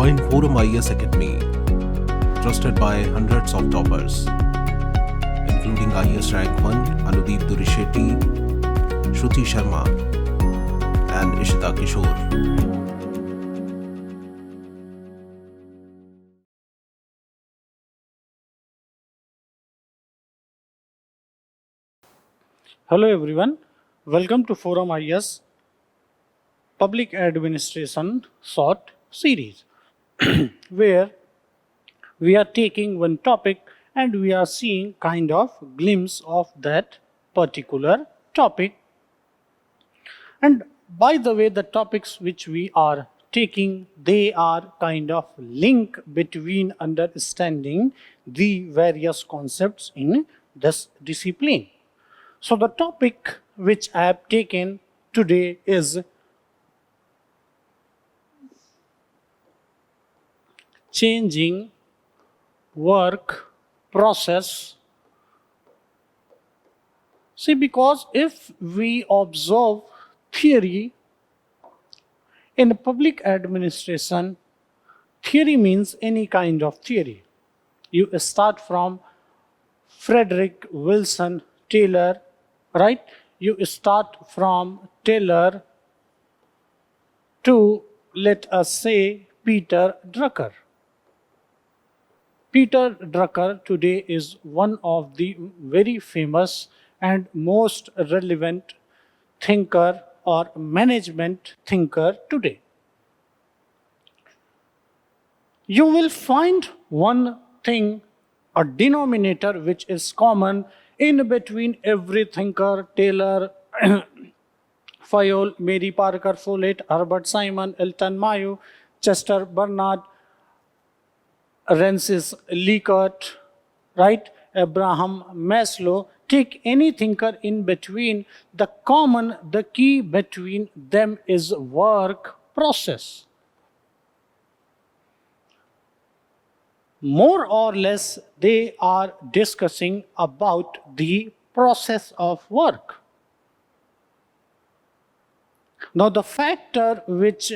Join ForumIAS Academy, trusted by hundreds of toppers, including IAS Rank 1 Anudeep Durishetty, Shruti Sharma, and Ishita Kishore. Hello everyone, welcome to ForumIAS Public Administration short series where we are taking one topic and we are seeing kind of glimpse of that particular topic. And by the way, the topics which we are taking, they are kind of link between understanding the various concepts in this discipline. So the topic which I have taken today is changing work process. See, because if we observe theory in public administration, theory means any kind of theory. You start from Frederick Wilson Taylor, right? You start from Taylor to, let us say, Peter Drucker. Peter Drucker today is one of the very famous and most relevant thinker or management thinker today. You will find one thing, a denominator which is common in between every thinker: Taylor, Fayol, Mary Parker Follett, Herbert Simon, Elton Mayo, Chester Bernard, Francis Leclerc, right? Abraham Maslow. Take any thinker in between, the key between them is work process. More or less, they are discussing about the process of work. Now, the factor which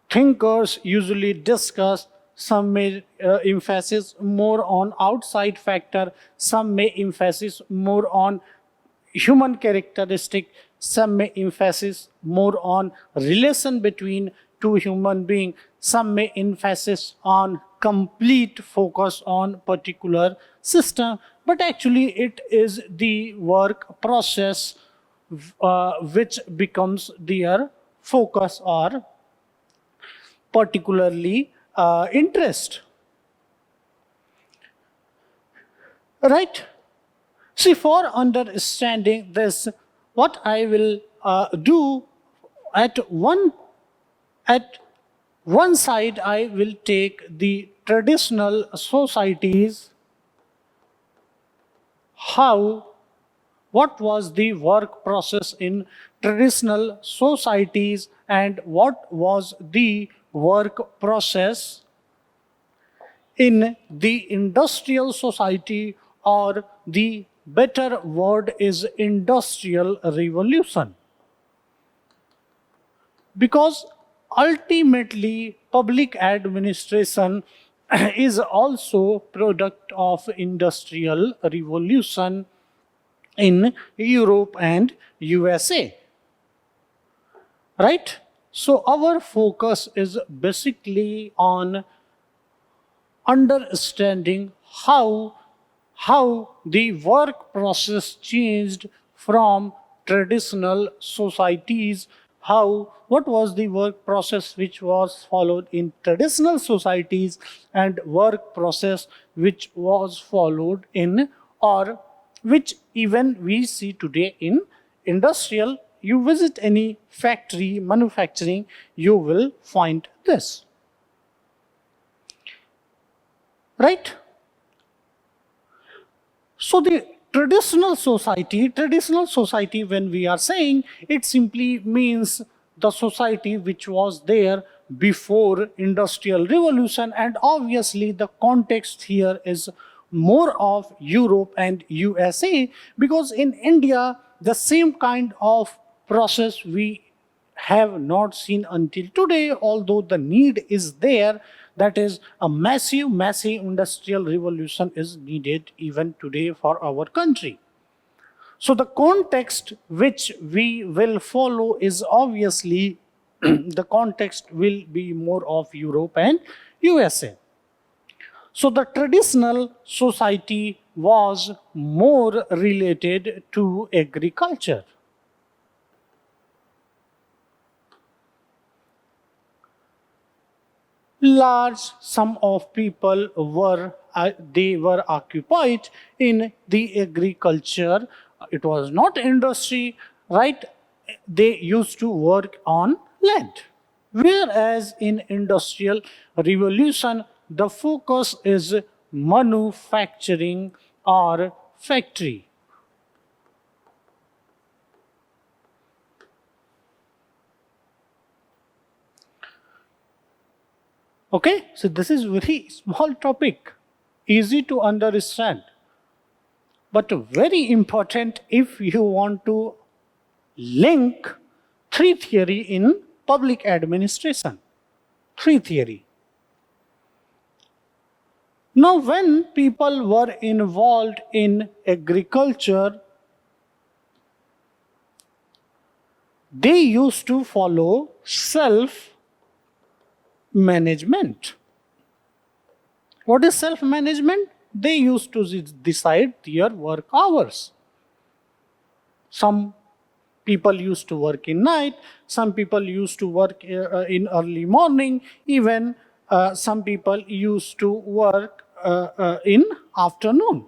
thinkers usually discuss, some may emphasis more on outside factor, some may emphasis more on human characteristic, some may emphasis more on relation between two human beings, some may emphasis on complete focus on particular system, but actually it is the work process which becomes their focus or particularly interest. Right? See, for understanding this, what I will do at one side, I will take the traditional societies, what was the work process in traditional societies and what was the work process in the industrial society, or the better word is industrial revolution. Because ultimately, public administration is also product of industrial revolution in Europe and USA. Right? So our focus is basically on understanding how the work process changed from traditional societies, what was the work process which was followed in traditional societies and work process which was followed in, or which even we see today in industrial. You visit any factory, manufacturing, you will find this. Right? So the traditional society, when we are saying, it simply means the society which was there before industrial revolution, and obviously the context here is more of Europe and USA, because in India the same kind of process we have not seen until today, although the need is there. That is, a massive industrial revolution is needed even today for our country. So the context which we will follow is obviously the context will be more of Europe and USA. So the traditional society was more related to agriculture. Large sum of people were occupied in the agriculture. It was not industry, right? They used to work on land. Whereas in industrial revolution, the focus is manufacturing or factory. Okay, so this is very small topic, easy to understand, but very important if you want to link three theory in public administration. Three theory. Now, when people were involved in agriculture, they used to follow self-management. What is self-management? They used to decide their work hours. Some people used to work in night, some people used to work in early morning, even some people used to work in afternoon.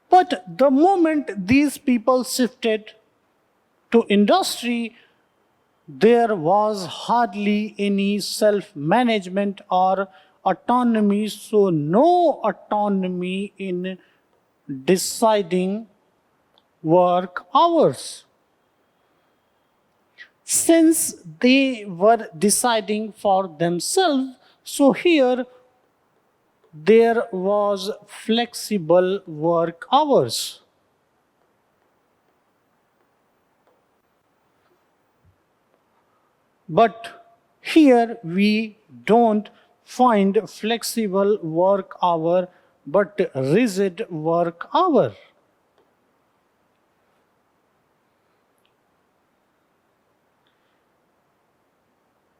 But the moment these people shifted to industry, there was hardly any self-management or autonomy, so no autonomy in deciding work hours. Since they were deciding for themselves, so here there was flexible work hours. But here we don't find flexible work hour, but rigid work hour.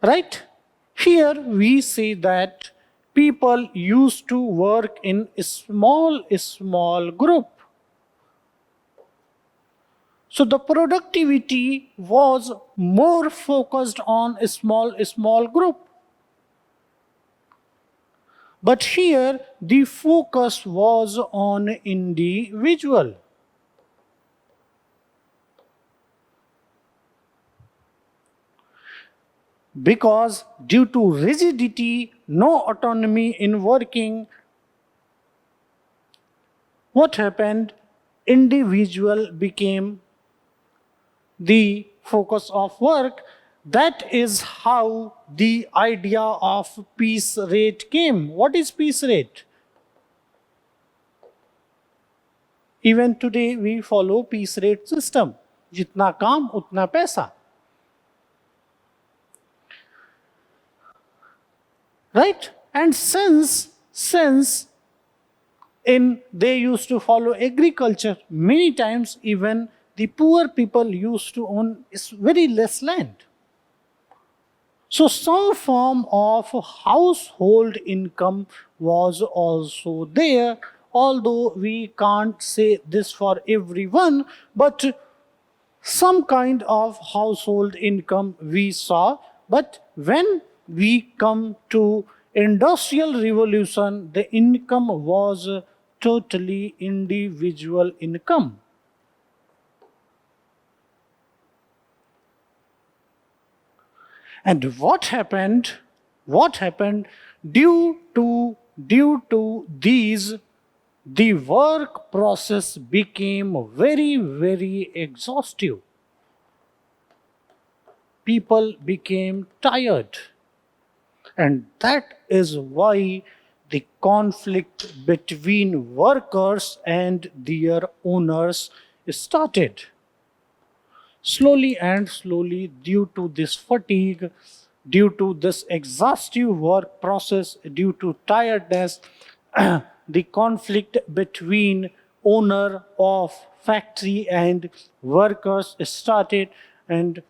Right? Here we see that people used to work in a small group. So the productivity was more focused on a small group. But here the focus was on individual. Because due to rigidity, no autonomy in working, what happened? Individual became the focus of work. That is how the idea of piece rate came. What is piece rate? Even today we follow piece rate system. Jitna काम उतना पैसा. Right? And since they used to follow agriculture, many times even the poor people used to own very less land. So some form of household income was also there, although we can't say this for everyone, but some kind of household income we saw. But when we come to industrial revolution, the income was totally individual income. And what happened? Due to these, the work process became very exhaustive. People became tired. And that is why the conflict between workers and their owners started. slowly and slowly, due to this fatigue, due to this exhaustive work process, due to tiredness, the conflict between owner of factory and workers started. And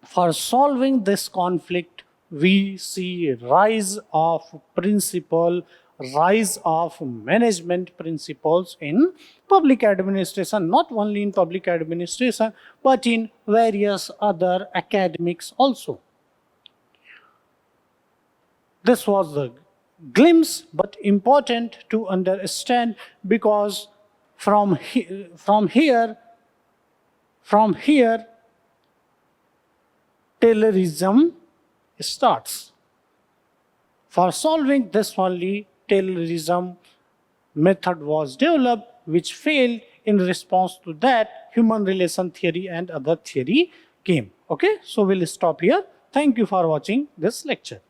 for solving this conflict, we see rise of principle, rise of management principles in public administration, not only in public administration, but in various other academics also. This was the glimpse, but important to understand, because from here, Taylorism starts. For solving this only, Taylorism method was developed, which failed. In response to that, human relation theory and other theory came. Okay, so we'll stop here. Thank you for watching this lecture.